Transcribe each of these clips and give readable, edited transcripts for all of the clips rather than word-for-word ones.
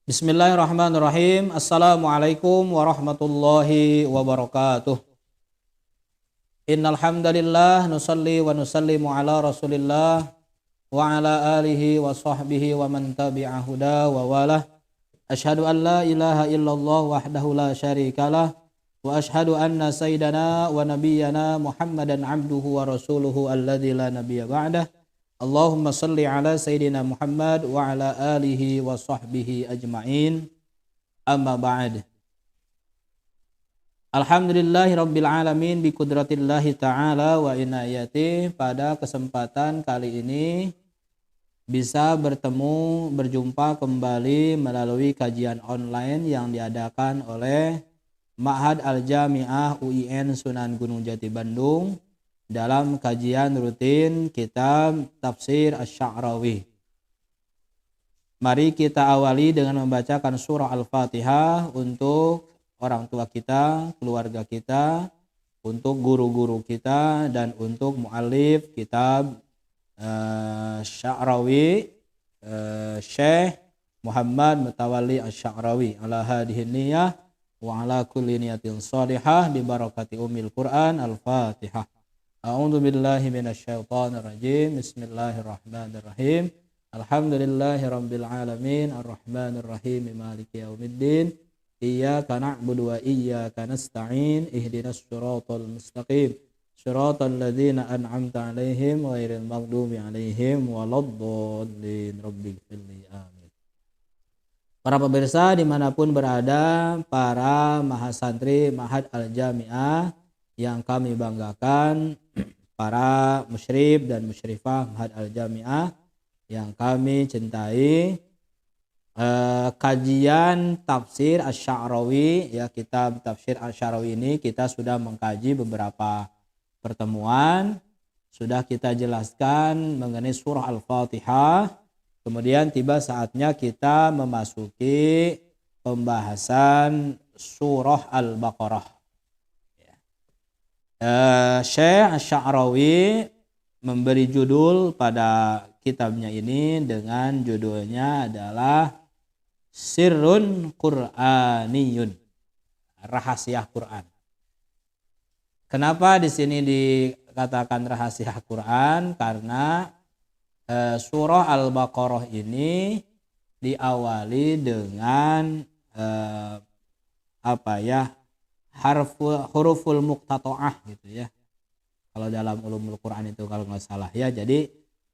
Bismillahirrahmanirrahim. Assalamualaikum warahmatullahi wabarakatuh. Innal hamdalillah nusalli wa nusallimu ala Rasulillah wa ala alihi wa sahbihi wa man tabi'a huda wa walah. Asyhadu an la ilaha illallah wahdahu la syarikalah wa asyhadu anna sayyidana wa nabiyyana Muhammadan abduhu wa rasuluhu alladzi la nabiyya ba'dah. Allahumma salli ala Sayyidina Muhammad wa ala alihi wa sahbihi ajma'in. Amma ba'd. Alhamdulillahi rabbil alamin bi kudratillahi ta'ala wa inayati. Pada kesempatan kali ini bisa berjumpa kembali melalui kajian online yang diadakan oleh Ma'had Al-Jami'ah UIN Sunan Gunung Jati Bandung dalam kajian rutin kitab Tafsir Asy-Sya'rawi. Mari kita awali dengan membacakan surah Al-Fatihah untuk orang tua kita, keluarga kita, untuk guru-guru kita, dan untuk muallif kitab Sya'rawi, Syekh Muhammad Mutawalli Asy-Sya'rawi ala hadhihi niyyah wa ala kulli niyatin shalihah bi barakati ummil Qur'an. Al-Fatihah. A'udzu billahi minasyaitonir rajim. Bismillahirrahmanirrahim. Alhamdulillahirabbil alamin arrahmanir rahim maliki yaumiddin. Iyyaka na'budu wa iyyaka nasta'in. Ihdinas siratal mustaqim. Siratal ladzina an'amta 'alaihim ghairil maghdubi 'alaihim waladdallin. Rabbighfirli. Amin. Para pemirsa dimanapun berada, para mahasantri Ma'had Al-Jami'ah yang kami banggakan, para musyrif dan musyrifah Ma'had Al-Jami'ah yang kami cintai, kajian tafsir Asy-Sya'rawi, ya, kitab tafsir Asy-Sya'rawi ini kita sudah mengkaji beberapa pertemuan, sudah kita jelaskan mengenai surah Al-Fatihah. Kemudian tiba saatnya kita memasuki pembahasan surah Al-Baqarah. Syekh Asy-Sya'rawi memberi judul pada kitabnya ini dengan judulnya adalah Sirrun Qur'aniyun, rahasia Quran. Kenapa di sini dikatakan rahasia Quran? Karena surah Al-Baqarah ini diawali dengan huruful muqtata'ah gitu ya. Kalau dalam ulumul Quran itu kalau nggak salah ya. Jadi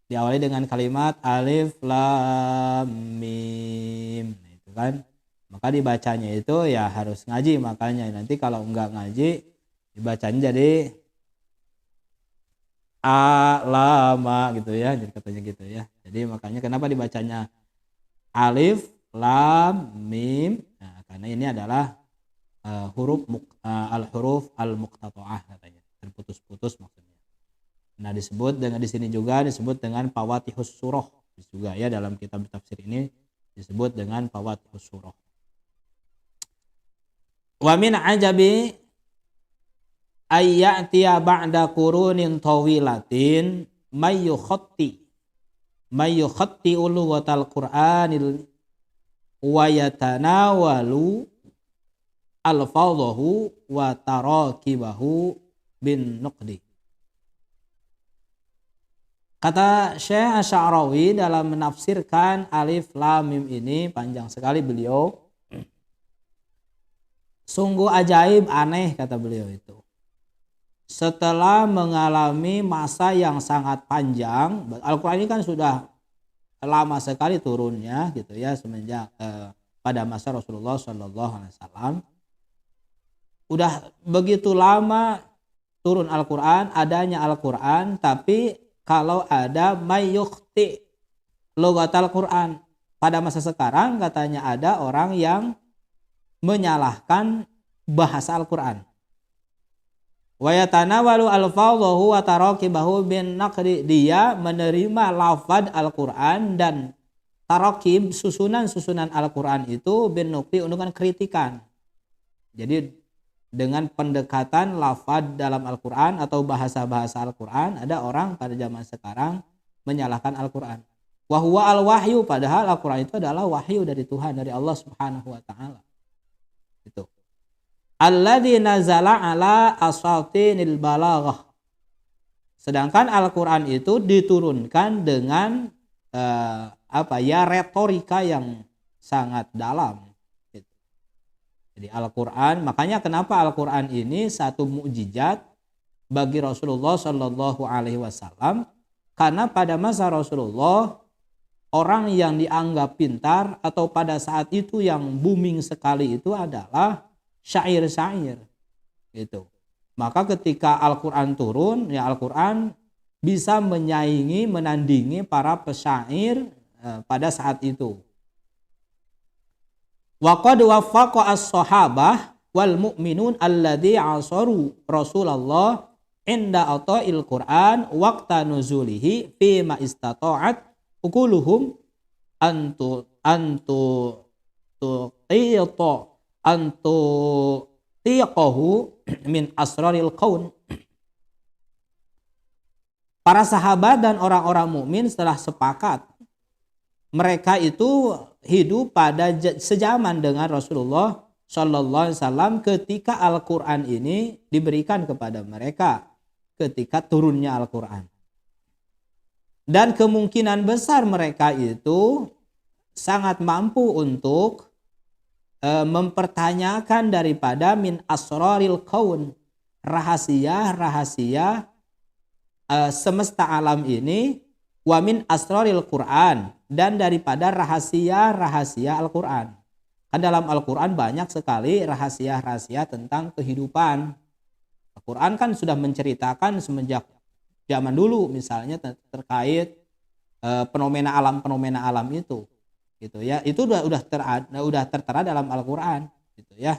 diawali dengan kalimat alif lam mim. Nah, itu kan. Maka dibacanya itu ya harus ngaji, makanya nanti kalau nggak ngaji dibacanya jadi alama gitu ya. Jadi katanya gitu ya. Jadi makanya kenapa dibacanya alif lam mim? Nah, karena ini adalah al-huruf al-muqtata'ah katanya, terputus-putus maksudnya. Nah, disebut dengan di sini juga disebut dengan fawatihus surah juga ya, dalam kitab tafsir ini disebut dengan fawatihus surah. Wa min ajabi ayyatiya ba'da qurunin tawilatin mayyukhatti uluwatal qur'anil wa yatanawalu al-fadhahu wa tarakibahu bin nuqdi. Kata Syekh Asy-Sya'rawi dalam menafsirkan alif lam mim ini, panjang sekali beliau. Sungguh ajaib, aneh kata beliau itu. Setelah mengalami masa yang sangat panjang, Al-Qur'an ini kan sudah lama sekali turunnya gitu ya, semenjak pada masa Rasulullah SAW. Udah begitu lama turun Al-Quran, adanya Al-Quran, tapi kalau ada mayyukhti lughatal Quran, pada masa sekarang katanya ada orang yang menyalahkan bahasa Al-Quran. Wa yatanawalu al-fadhahu wa tarakibahu bin naqdi, dia menerima lafaz Al-Quran dan tarakib, susunan Al-Quran itu bin naqdi, dengan kritikan. Jadi dengan pendekatan lafaz dalam Al-Quran atau bahasa-bahasa Al-Quran, ada orang pada zaman sekarang menyalahkan Al-Quran. Wa huwa al-wahyu, padahal Al-Qur'an itu adalah wahyu dari Tuhan, dari Allah Subhanahu wa taala. Itu. Alladzi nazala ala asatinil balaghah. Sedangkan Al-Qur'an itu diturunkan dengan retorika yang sangat dalam. Gitu. Jadi Al-Qur'an, makanya kenapa Al-Qur'an ini satu mukjizat bagi Rasulullah Shallallahu alaihi wasallam, karena pada masa Rasulullah orang yang dianggap pintar atau pada saat itu yang booming sekali itu adalah syair-syair gitu. Maka ketika Al-Qur'an turun, ya Al-Qur'an bisa menyaingi, menandingi para pesyair pada saat itu. Wa qad waffaqa as-sahabah wal mu'minun alladzi asaru Rasulullah inda ata'il Qur'an waqta nuzulihi fi ma istata'at ukuluhum antu tiqahu min asraril qaun. Para sahabat dan orang-orang mukmin setelah sepakat, mereka itu hidup pada sejaman dengan Rasulullah Shallallahu alaihi wasallam ketika Al-Qur'an ini diberikan kepada mereka, ketika turunnya Al-Qur'an. Dan kemungkinan besar mereka itu sangat mampu untuk mempertanyakan daripada min asraril kaun, rahasia-rahasia semesta alam ini, wa min asraril Quran, dan daripada rahasia-rahasia Al-Quran. Kan dalam Al-Quran banyak sekali rahasia-rahasia tentang kehidupan. Al-Quran kan sudah menceritakan semenjak zaman dulu, misalnya terkait fenomena alam itu, gitu ya. Itu udah tertera dalam Al-Quran, gitu ya.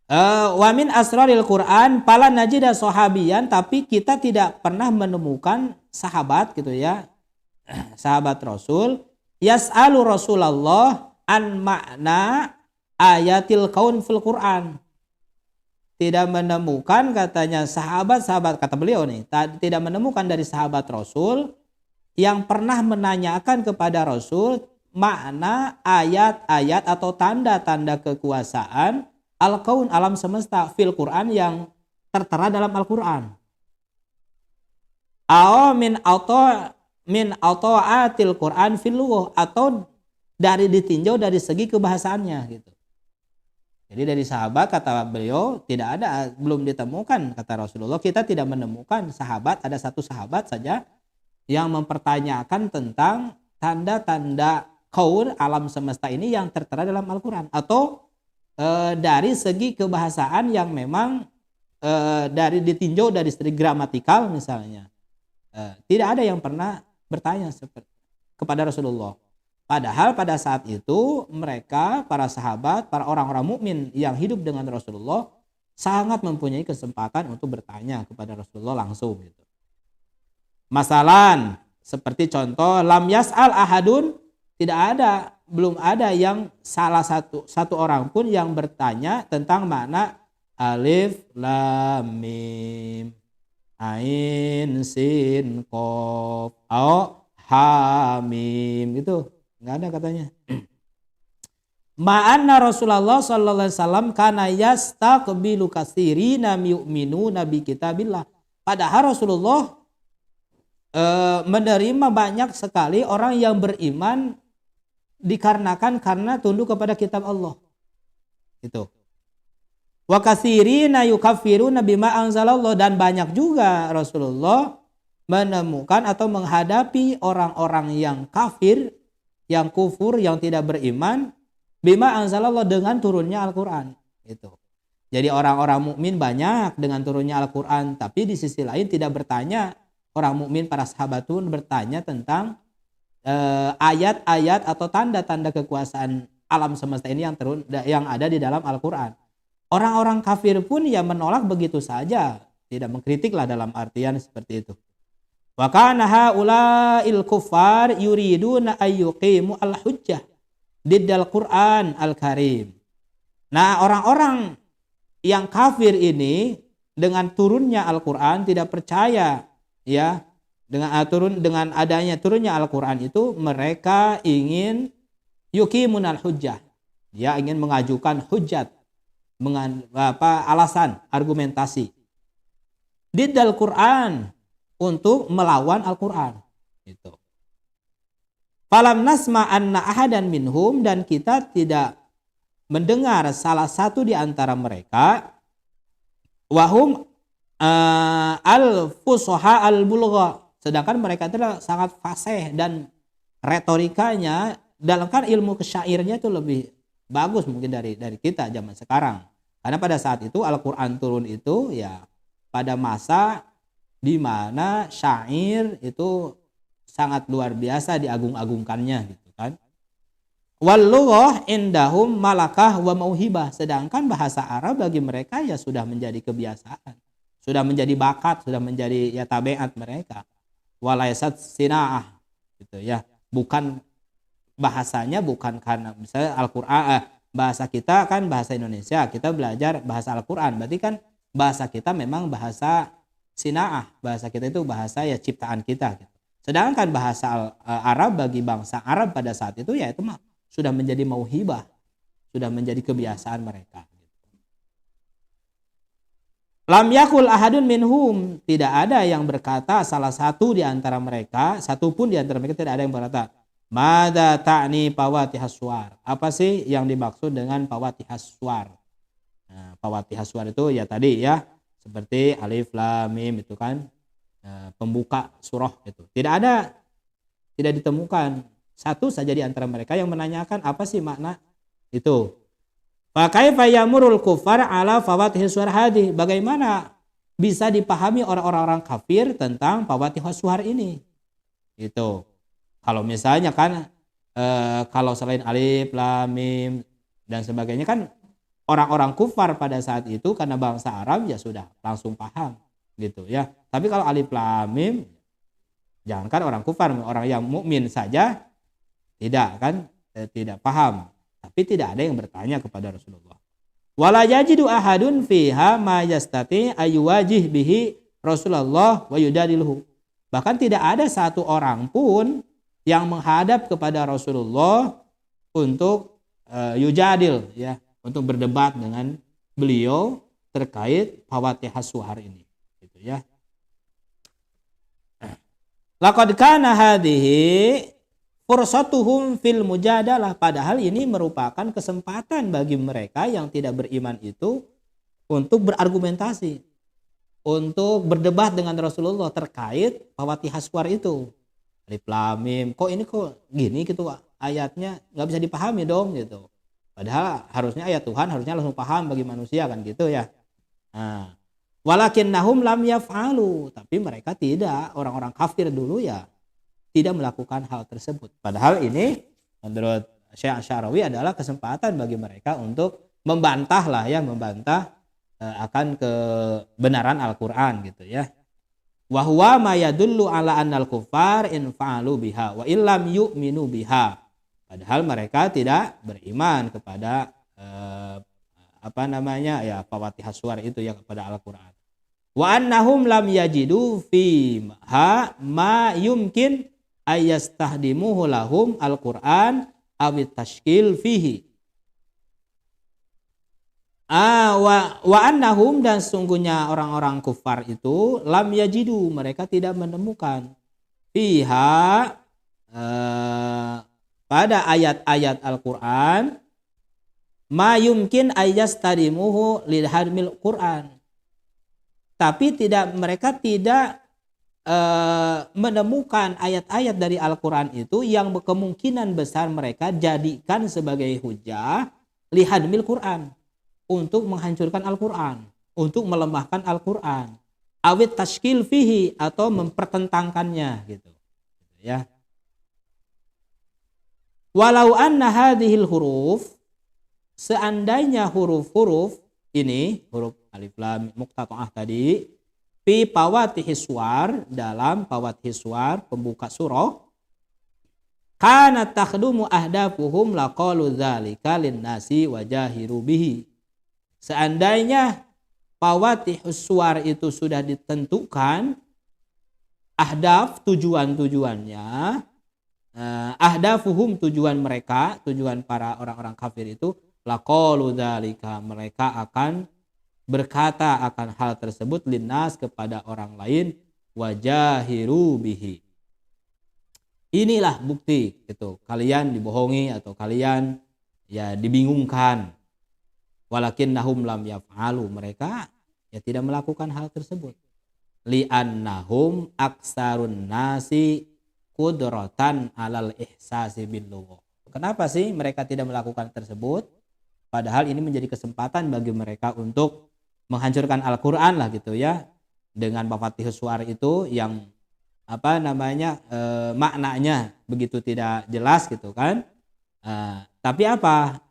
Wa min asraril Quran pala najida sahabiyan, tapi kita tidak pernah menemukan sahabat, gitu ya, sahabat Rasul yas'alu Rasulullah an makna ayatil kaun fil Quran. Tidak menemukan, katanya sahabat-sahabat, kata beliau nih, tidak menemukan dari sahabat Rasul yang pernah menanyakan kepada Rasul makna ayat-ayat atau tanda-tanda kekuasaan al-kaun, alam semesta, fil Quran, yang tertera dalam Al-Quran. Min auto'atil Quran fil lugha, atau dari ditinjau dari segi kebahasaannya, gitu. Jadi dari sahabat, kata beliau, tidak ada, belum ditemukan, kata Rasulullah, kita tidak menemukan sahabat, ada satu sahabat saja yang mempertanyakan tentang tanda-tanda kaun, alam semesta ini yang tertera dalam Al-Quran, atau dari segi kebahasaan yang memang dari ditinjau dari segi gramatikal misalnya. Tidak ada yang pernah bertanya kepada Rasulullah. Padahal pada saat itu mereka, para sahabat, para orang-orang mukmin yang hidup dengan Rasulullah sangat mempunyai kesempatan untuk bertanya kepada Rasulullah langsung, gitu. Masalan, seperti contoh lam yas'al ahadun, belum ada yang salah satu orang pun yang bertanya tentang makna alif lam mim ain sin qaf au ha mim, gitu. Nggak ada katanya. Ma'anna Rasulullah sallallahu alaihi wasallam kana yastaqbilu katsirina yu'minuna bi kitabillah. Padahal Rasulullah menerima banyak sekali orang yang beriman karena tunduk kepada kitab Allah. Itu. Wa katsirina yukaffiruna bima anzalallah, dan banyak juga Rasulullah menemukan atau menghadapi orang-orang yang kafir, yang kufur, yang tidak beriman, bima anzalallah, dengan turunnya Al-Quran. Gitu. Jadi orang-orang mukmin banyak dengan turunnya Al-Quran, tapi di sisi lain tidak bertanya. Orang mukmin, para sahabat pun bertanya tentang ayat-ayat atau tanda-tanda kekuasaan alam semesta ini yang ada di dalam Al-Quran. Orang-orang kafir pun ya menolak begitu saja, tidak mengkritiklah dalam artian seperti itu. Wa kana haula'il kuffar yuriduna ayyuqimu al-hujjah diddal Qur'an al-Karim. Nah, orang-orang yang kafir ini dengan turunnya Al-Quran tidak percaya, ya, dengan adanya turunnya Al-Qur'an itu mereka ingin yuqimunal hujjah. Dia ingin mengajukan hujjat, alasan, argumentasi. Diddal Qur'an, untuk melawan Al-Qur'an. Itu. Falam nasma anna ahadan minhum, dan kita tidak mendengar salah satu di antara mereka wahum al-fusoha al-bulgha, sedangkan mereka adalah sangat fasih dan retorikanya dalam kan ilmu kesyairnya itu lebih bagus mungkin dari kita zaman sekarang. Karena pada saat itu Al-Qur'an turun itu ya pada masa di mana syair itu sangat luar biasa diagung-agungkannya gitu kan. Wal lughah indahum malakah wa mauhibah, sedangkan bahasa Arab bagi mereka ya sudah menjadi kebiasaan, sudah menjadi bakat, sudah menjadi ya tabiat mereka. Walaysat sinaah gitu ya. Bukan bahasanya bukan karena misalnya Al-Qur'an bahasa kita kan bahasa Indonesia, kita belajar bahasa Al-Qur'an, berarti kan bahasa kita memang bahasa sinaah, bahasa kita itu bahasa ya ciptaan kita gitu. Sedangkan bahasa Arab bagi bangsa Arab pada saat itu ya itu mah sudah menjadi mauhibah, sudah menjadi kebiasaan mereka. Lam yakul ahadun minhum, tidak ada yang berkata salah satu di antara mereka, satupun di antara mereka tidak ada yang berkata, mada ta'ni pawatihas suwar. Apa sih yang dimaksud dengan pawatihas suwar? Nah, pawatihas suwar itu ya tadi ya, seperti alif lam mim itu kan, pembuka surah itu. Tidak ditemukan satu saja di antara mereka yang menanyakan apa sih makna itu. Fakaifa yamurul kufar ala fawatihis suwar hadi, bagaimana bisa dipahami orang-orang kafir tentang fawatihus suwar ini? Itu. Kalau misalnya kan kalau selain alif lam mim dan sebagainya kan orang-orang kufar pada saat itu karena bangsa Arab ya sudah langsung paham gitu ya. Tapi kalau alif lam mim, jangankan orang kufar, orang yang mukmin saja tidak kan, tidak paham. Tapi tidak ada yang bertanya kepada Rasulullah. Wala yajidu ahadun fiha ma yastati ayyuwajih bihi Rasulullah wa yudadiluhu. Bahkan tidak ada satu orang pun yang menghadap kepada Rasulullah untuk yujadil ya, untuk berdebat dengan beliau terkait fawatihas suwar ini gitu ya. Laqad kana hadhihi fursatuhum fil mujadalah, padahal ini merupakan kesempatan bagi mereka yang tidak beriman itu untuk berargumentasi, untuk berdebat dengan Rasulullah terkait fawatihas suwar itu. Alif lam mim, kok ini kok gini gitu ayatnya, nggak bisa dipahami dong gitu. Padahal harusnya ayat Tuhan harusnya langsung paham bagi manusia kan gitu ya. Nah, walakinnahum lam yaf'alu, tapi mereka tidak, orang-orang kafir dulu ya tidak melakukan hal tersebut. Padahal ini menurut Syekh Asy'arawi adalah kesempatan bagi mereka untuk membantah akan kebenaran Al-Qur'an gitu ya. Wa huwa ma yadullu ala annal kuffar in fa'alu biha wa illam yu'minu biha. Padahal mereka tidak beriman kepada fawatihas suwar itu ya, kepada Al-Qur'an. Wa annahum lam yajidu fi ma yumkin ayastahdimuhu lahum al-Qur'an awit tashkil fihi. Wa annahum, dan sungguhnya orang-orang kufar itu lam yajidu, mereka tidak menemukan fiha pada ayat-ayat Al-Qur'an ma yumkin ayastahdimuhu lil hadmil Qur'an. Tapi mereka tidak menemukan ayat-ayat dari Al-Quran itu yang kemungkinan besar mereka jadikan sebagai hujah lihadmil Quran, untuk menghancurkan Al-Quran, untuk melemahkan Al-Quran, awit tashkil fihi, atau mempertentangkannya gitu ya. Walau anna hadhil huruf, seandainya huruf-huruf ini, huruf alif lam muqtata'ah tadi, fi pawatihis suwar, dalam pawatihis suwar, pembuka surah, kana takhdumu ahdafuhum laqalu dzalika linnasi wajahiru bihi. Seandainya pawatihus suwar itu sudah ditentukan ahdaf tujuan-tujuannya, ahdafuhum tujuan mereka, tujuan para orang-orang kafir itu, laqalu dzalika, mereka akan berkata akan hal tersebut linnas kepada orang lain, wajahiru bihi. Inilah bukti gitu, kalian dibohongi atau kalian ya dibingungkan. Walakinnahum lam yaf'alu, mereka ya tidak melakukan hal tersebut. Li'annahum aksarun nasi qudratan alal ihsasi bil lugha. Kenapa sih mereka tidak melakukan tersebut? Padahal ini menjadi kesempatan bagi mereka untuk menghancurkan Al-Qur'an lah gitu ya. Dengan mafatihus suwar itu yang maknanya begitu tidak jelas gitu kan. Tapi apa?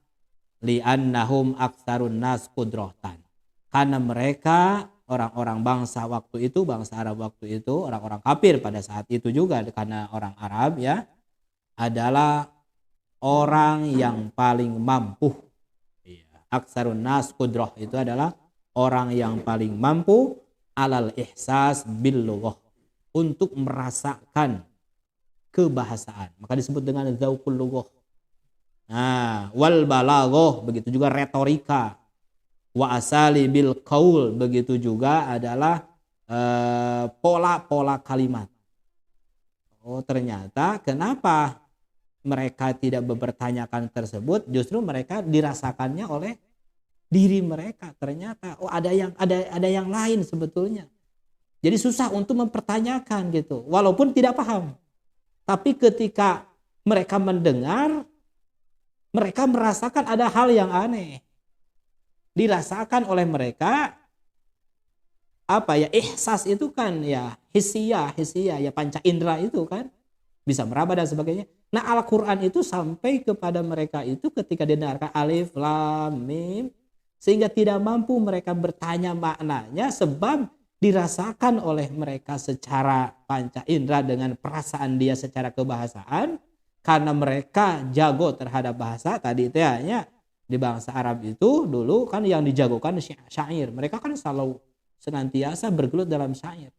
Li'annahum aktsarun nas qudratan. Karena mereka orang-orang bangsa waktu itu, bangsa Arab waktu itu, orang-orang kafir pada saat itu juga karena orang Arab ya, adalah orang yang paling mampu. Aktsarun nas qudrah itu adalah orang yang paling mampu alal ihsas bil lughah, untuk merasakan kebahasaan. Maka disebut dengan zauqul lughah. Nah, wal balaghah, begitu juga retorika. Wa asali bil qaul, begitu juga adalah pola-pola kalimat. Oh, ternyata kenapa mereka tidak mempertanyakan tersebut, justru mereka dirasakannya oleh diri mereka. Ternyata ada yang lain sebetulnya. Jadi susah untuk mempertanyakan gitu, walaupun tidak paham. Tapi ketika mereka mendengar, mereka merasakan ada hal yang aneh. Dirasakan oleh mereka ihsas itu kan ya hisiyah ya panca indera itu kan bisa meraba dan sebagainya. Nah, Al-Qur'an itu sampai kepada mereka itu ketika didengarkan alif lam mim, sehingga tidak mampu mereka bertanya maknanya sebab dirasakan oleh mereka secara panca indera dengan perasaan dia secara kebahasaan. Karena mereka jago terhadap bahasa tadi itu hanya di bangsa Arab itu dulu kan yang dijagokan syair. Mereka kan selalu senantiasa bergelut dalam syair.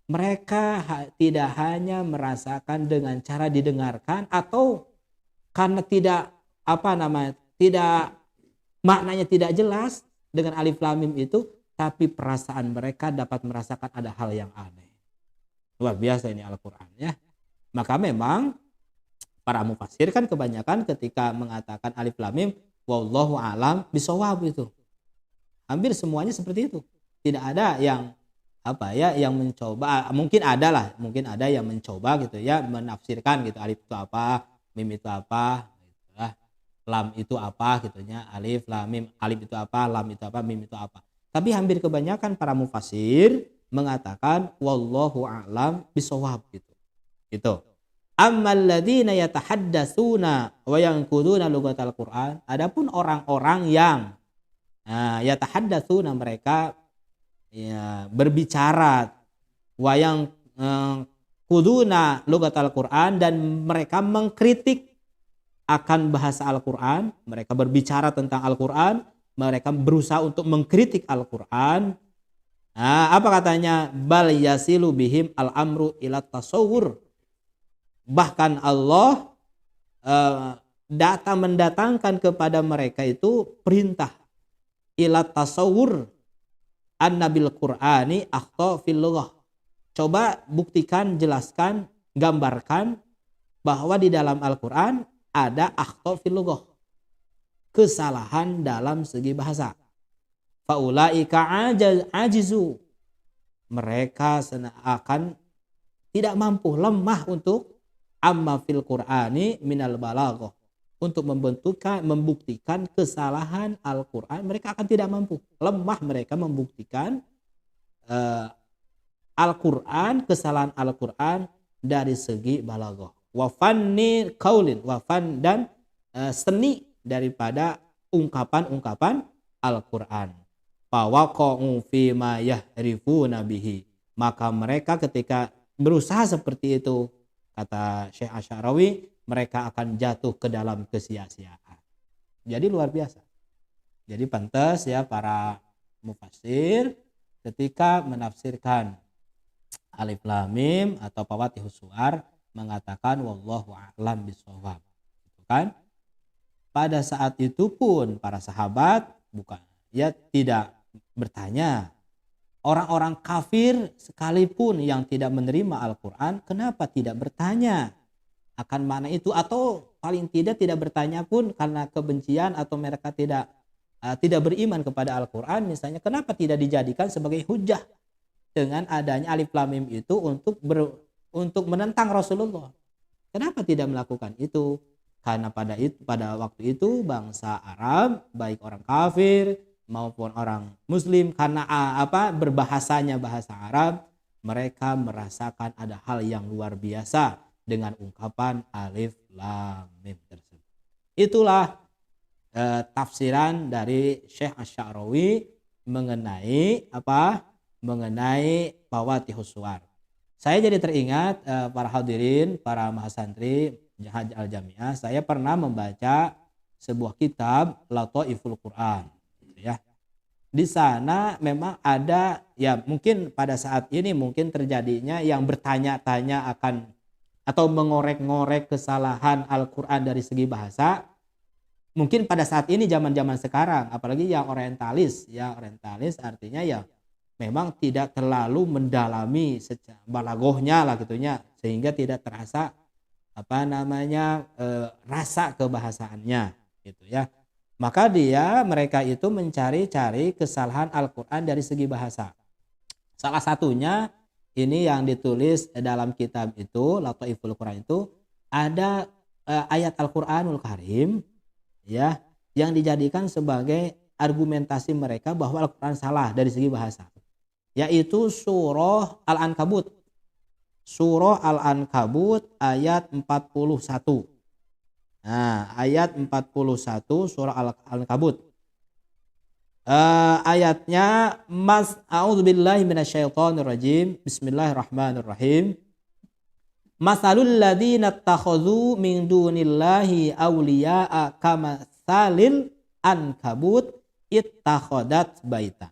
Mereka tidak hanya merasakan dengan cara didengarkan atau karena tidak maknanya tidak jelas dengan alif lam mim itu, tapi perasaan mereka dapat merasakan ada hal yang aneh. Luar biasa ini Al-Qur'an ya. Maka memang para mufassir kan kebanyakan ketika mengatakan alif lam mim wallahu alam bisawab itu. Hampir semuanya seperti itu. Tidak ada yang yang mencoba, mungkin ada yang mencoba gitu ya menafsirkan gitu, alif itu apa, mim itu apa, gitu lah. Lam itu apa gitu ya, alif lam mim, alif itu apa, lam itu apa, mim itu apa. Tapi hampir kebanyakan para mufassir mengatakan wallahu a'lam bisawab gitu. Gitu. Ammal ladzina yatahaddatsuna wa yanquduna lughatal Qur'an. Adapun orang-orang yang yatahaddatsuna, mereka ya berbicara, wa yang quduna lughatal Qur'an, dan mereka mengkritik akan bahasa Al-Qur'an, mereka berbicara tentang Al-Qur'an, mereka berusaha untuk mengkritik Al-Qur'an. Apa katanya? Bal yasilu bihim al-amru ila tasawwur. Bahkan Allah mendatangkan kepada mereka itu perintah ila tasawwur annabil Qur'ani akhta fil lughah. Coba buktikan, jelaskan, gambarkan bahwa di dalam Al-Qur'an ada akhta fil lughah, kesalahan dalam segi bahasa. Faulaika ajizu, mereka akan tidak mampu, lemah untuk amma fil Qur'ani minal balaghah, untuk membuktikan kesalahan Al-Qur'an. Mereka akan tidak mampu, lemah mereka membuktikan Al-Qur'an, kesalahan Al-Qur'an dari segi balaghah. Wa fanni qaulin, wafan dan seni daripada ungkapan-ungkapan Al-Qur'an. Fa waqa'u fi ma yahrifuna bihi, maka mereka ketika berusaha seperti itu, kata Syekh Asy'arawi, mereka akan jatuh ke dalam kesia-siaan. Jadi luar biasa. Jadi pantas ya para mufassir ketika menafsirkan Alif Lam Mim atau Fawatihus Suwar mengatakan wallahu a'lam bishawab. Gitu kan? Pada saat itu pun para sahabat bukan ya tidak bertanya. Orang-orang kafir sekalipun yang tidak menerima Al-Quran, kenapa tidak bertanya akan makna itu? Atau paling tidak bertanya pun karena kebencian atau mereka tidak beriman kepada Al-Quran misalnya, kenapa tidak dijadikan sebagai hujah dengan adanya Alif Lam Mim itu untuk menentang Rasulullah? Kenapa tidak melakukan itu? Karena pada waktu itu bangsa Arab, baik orang kafir maupun orang muslim, karena berbahasanya bahasa Arab, mereka merasakan ada hal yang luar biasa dengan ungkapan Alif Lam Mim tersebut. Itulah tafsiran dari Syekh Asy-Sya'rawi mengenai Fawatihus Suwar. Saya jadi teringat para hadirin, para mahasantri Hajj Al-Jamiah, saya pernah membaca sebuah kitab Lataiful Quran. Ya, di sana memang ada ya, mungkin pada saat ini mungkin terjadinya yang bertanya-tanya akan atau mengorek-ngorek kesalahan Al-Quran dari segi bahasa. Mungkin pada saat ini zaman-zaman sekarang, apalagi yang orientalis artinya ya memang tidak terlalu mendalami secara balagohnya lah gitunya, sehingga tidak terasa rasa kebahasaannya gitu ya. Maka mereka itu mencari-cari kesalahan Al-Quran dari segi bahasa. Salah satunya ini yang ditulis dalam kitab itu Lataiful Quran itu ada ayat Al-Quranul Karim ya yang dijadikan sebagai argumentasi mereka bahwa Al-Quran salah dari segi bahasa, yaitu surah Al-Ankabut. Surah Al-Ankabut ayat 41. Nah, ayat 41 surah Al-Ankabut. Ayatnya a'udzubillahi minasyaitonirrajim. Bismillahirrahmanirrahim. Masalul ladzina ittakhadhu min dunillahi awliya'a kamatsalil ankabut ittakhadat baitan.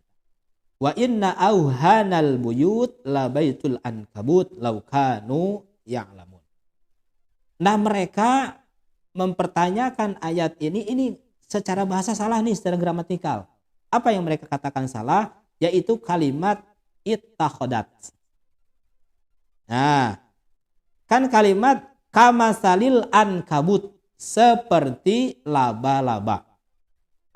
Wa inna auhanal buyut la baitul ankabut law kanu ya'lamun. Nah, mereka mempertanyakan ayat ini secara bahasa salah nih, secara gramatikal. Apa yang mereka katakan salah? Yaitu kalimat ittakhadat. Nah, kan kalimat kamasalil ankabut, seperti laba-laba.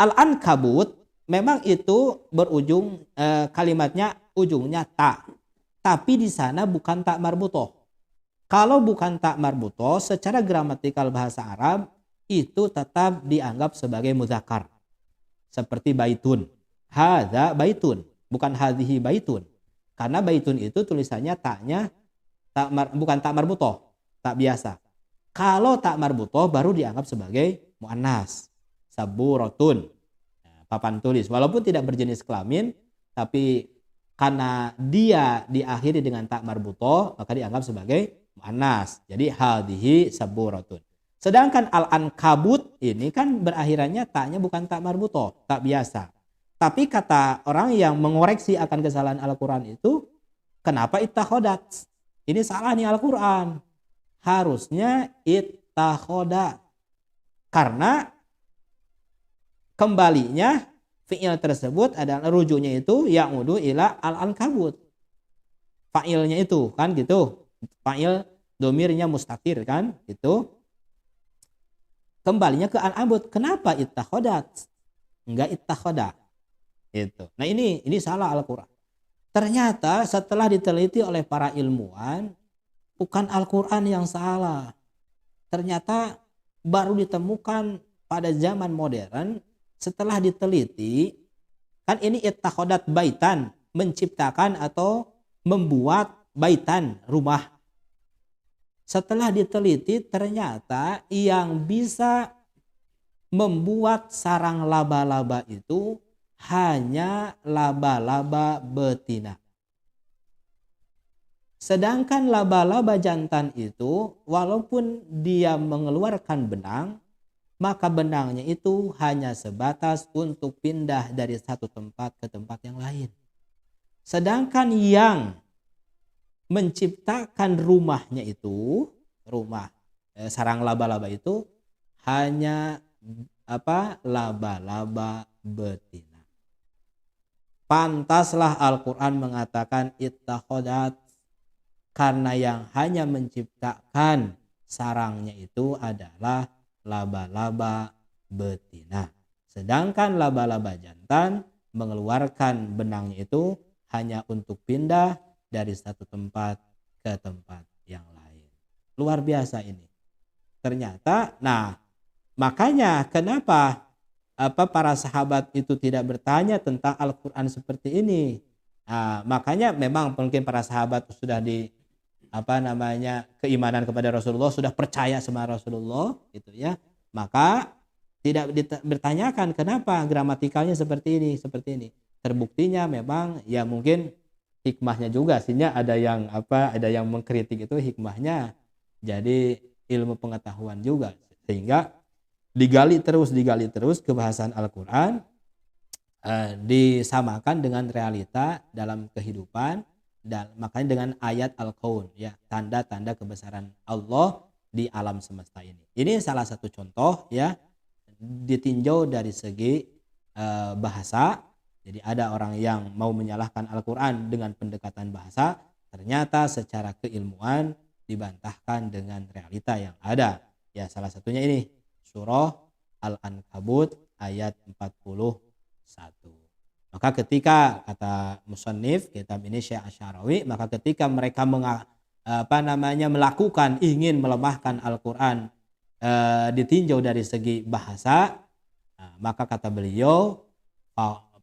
Al-ankabut memang itu berujung kalimatnya ujungnya ta. Tapi di sana bukan tak marbutoh. Kalau bukan tak marbutoh, secara gramatikal bahasa Arab itu tetap dianggap sebagai muzakkar. Seperti baitun. Hadza baitun, bukan hadhihi baitun. Karena baitun itu tulisannya taknya bukan tak marbutoh, tak biasa. Kalau tak marbutoh baru dianggap sebagai muannas. Saburatun. Papan tulis, walaupun tidak berjenis kelamin, tapi karena dia diakhiri dengan tak marbutoh, maka dianggap sebagai muannas. Jadi hadhihi saburatun. Sedangkan al-ankabut ini kan berakhirannya taknya bukan tak marbutoh, tak biasa. Tapi kata orang yang mengoreksi akan kesalahan Al-Quran itu, kenapa ittakhadat? Ini salah nih Al-Quran. Harusnya ittakhadat. Karena kembalinya fi'il tersebut adalah rujuknya itu ya'udu ila al-ankabut. Fa'ilnya itu kan gitu. Fa'il domirnya mustatir kan gitu. Kembalinya ke al-ankabut. Kenapa ittakhadat? Enggak ittakhadat. Gitu. Nah ini salah Al-Quran. Ternyata setelah diteliti oleh para ilmuwan, bukan Al-Quran yang salah. Ternyata baru ditemukan pada zaman modern. Setelah diteliti, kan ini ittakhadat baitan, menciptakan atau membuat baitan, rumah. Setelah diteliti ternyata yang bisa membuat sarang laba-laba itu hanya laba-laba betina. Sedangkan laba-laba jantan itu walaupun dia mengeluarkan benang, maka benangnya itu hanya sebatas untuk pindah dari satu tempat ke tempat yang lain. Sedangkan yang menciptakan rumahnya itu, rumah sarang laba-laba itu hanya laba-laba betina. Pantaslah Al-Quran mengatakan ittakhadat, karena yang hanya menciptakan sarangnya itu adalah laba-laba betina. Sedangkan laba-laba jantan mengeluarkan benangnya itu hanya untuk pindah dari satu tempat ke tempat yang lain. Luar biasa ini. Ternyata, makanya kenapa para sahabat itu tidak bertanya tentang Al-Quran seperti ini. Makanya memang mungkin para sahabat sudah keimanan kepada Rasulullah, sudah percaya sama Rasulullah gitu ya. Maka tidak bertanyakan kenapa gramatikalnya seperti ini. Terbuktinya memang ya mungkin hikmahnya juga, sehingga ada yang mengkritik itu hikmahnya jadi ilmu pengetahuan juga, sehingga digali terus kebahasan Al-Quran, disamakan dengan realita dalam kehidupan, dan makanya dengan ayat Al-Kaun ya, tanda-tanda kebesaran Allah di alam semesta ini. Ini salah satu contoh ya, ditinjau dari segi bahasa. Jadi ada orang yang mau menyalahkan Al-Quran dengan pendekatan bahasa, ternyata secara keilmuan dibantahkan dengan realita yang ada. Ya, salah satunya ini surah Al-Ankabut ayat 41. Maka ketika kata musannif kitab ini Syekh Asy-Syarawi, maka ketika mereka melakukan ingin melemahkan Al-Quran ditinjau dari segi bahasa, maka kata beliau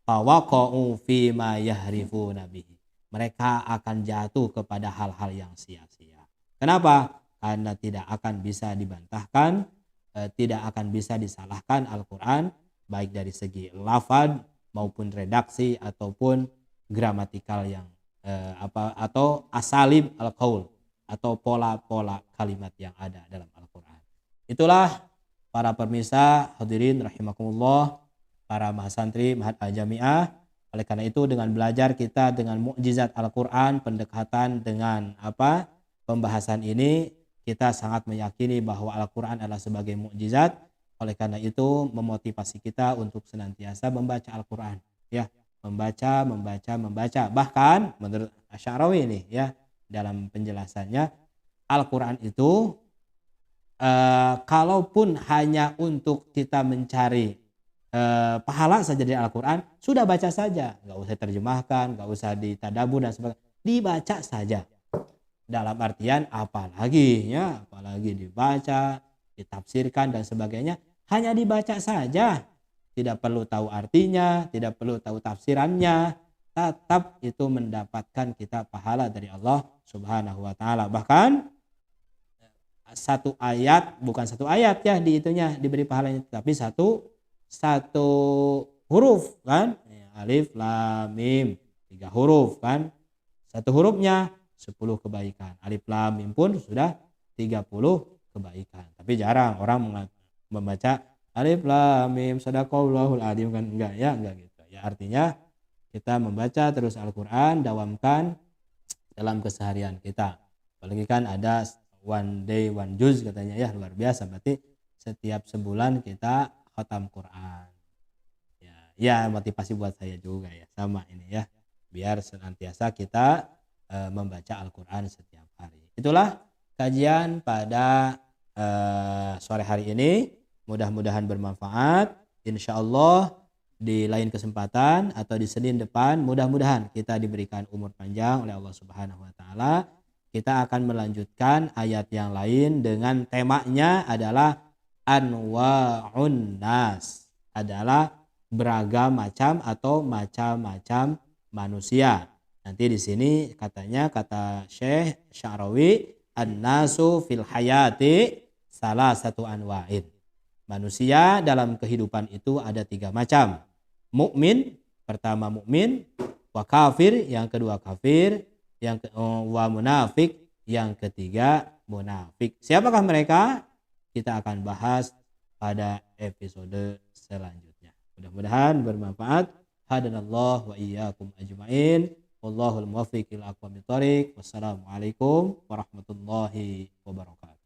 fawaqa'u fi ma yahrifuna bihi, mereka akan jatuh kepada hal-hal yang sia-sia. Kenapa? Karena tidak akan bisa dibantahkan, tidak akan bisa disalahkan Al-Quran baik dari segi lafaz maupun redaksi ataupun gramatikal yang atau asalib al-qaul atau pola-pola kalimat yang ada dalam Al-Quran. Itulah para pemirsa hadirin rahimakumullah, para mahasantri Ma'had Al-Jami'ah. Oleh karena itu dengan belajar kita dengan mukjizat Al-Quran, pendekatan dengan pembahasan ini, kita sangat meyakini bahwa Al-Quran adalah sebagai mukjizat. Oleh karena itu memotivasi kita untuk senantiasa membaca Al-Quran ya, membaca. Bahkan menurut Asy-Syarawi ini ya, dalam penjelasannya, Al-Quran itu kalaupun hanya untuk kita mencari pahala saja dari Al-Quran, sudah baca saja, nggak usah terjemahkan, nggak usah ditadabur dan sebagainya, dibaca saja. Dalam artian apalagi dibaca, ditafsirkan dan sebagainya, hanya dibaca saja, tidak perlu tahu artinya, tidak perlu tahu tafsirannya, tetap itu mendapatkan kita pahala dari Allah Subhanahu wa taala. Bahkan bukan satu ayat ya diberi pahalanya, tapi satu huruf kan, alif lam mim, 3 huruf kan, satu hurufnya 10 kebaikan. Alif lam mim pun sudah 30 kebaikan. Tapi jarang orang membaca alif lam mim sadaqallahul adzim kan, enggak gitu ya. Artinya kita membaca terus Al-Quran, dawamkan dalam keseharian kita. Apalagi kan ada one day one juz katanya ya, luar biasa. Berarti setiap sebulan kita khatam Quran. Ya motivasi buat saya juga ya, sama ini ya, biar senantiasa kita membaca Al-Quran setiap hari. Itulah kajian pada sore hari ini. Mudah-mudahan bermanfaat. Insya Allah di lain kesempatan atau di Senin depan, mudah-mudahan kita diberikan umur panjang oleh Allah Subhanahu wa taala. Kita akan melanjutkan ayat yang lain dengan temanya adalah anwa'un nas, adalah beragam macam atau macam-macam manusia. Nanti di sini katanya, kata Syekh Sya'rawi, an-nasu fil hayati salah satu anwa'in. Manusia dalam kehidupan itu ada 3 macam. Mukmin, pertama mukmin, wa kafir, yang kedua kafir, wa munafik, yang ketiga munafik. Siapakah mereka? Kita akan bahas pada episode selanjutnya. Mudah-mudahan bermanfaat. Hadanallah wa iyyakum ajmain. Wallahul muwaffiq ila aqwamit thoriq. Wassalamualaikum warahmatullahi wabarakatuh.